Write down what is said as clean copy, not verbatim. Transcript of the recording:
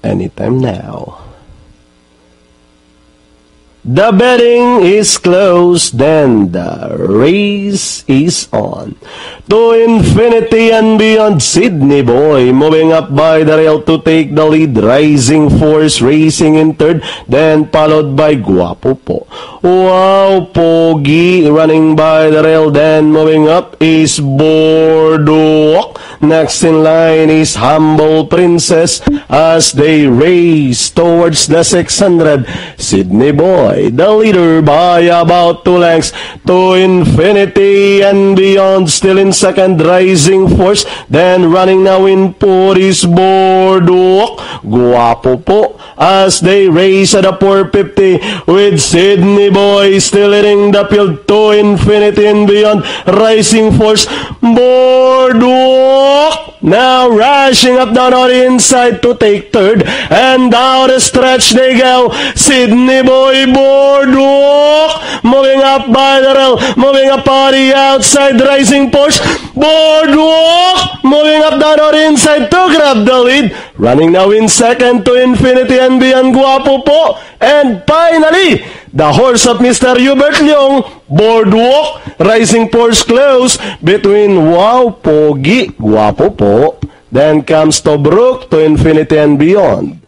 anytime now. The betting is closed, then the race is on. To infinity and beyond, Sydney Boy moving up by the rail to take the lead. Rising Force racing in third, then followed by Guapo Po. Wow, Pogi running by the rail, then moving up is Boardwalk. Next in line is Humble Princess as they race towards the 600. Sydney Boy, the leader by about 2 lengths. To infinity and beyond, still in second. Rising Force, then running now in fourth is Boardwalk. Guapo Po as they race at a 450 with Sydney Boy still leading the field. To infinity and beyond, Rising Force, Boardwalk now rushing up down on the inside to take third, and down the stretch they go. Sydney Boy, Boardwalk moving up by the rail, moving up on the outside. Rising Force, Boardwalk moving up down on the inside to grab the lead. Running now in second, to infinity and beyond, Guapo Po. And finally, the horse of Mr. Hubert Leong, Boardwalk. Rising Force close between Wow, Pogi, Guapo Po. Then comes Tobruk, to infinity and beyond.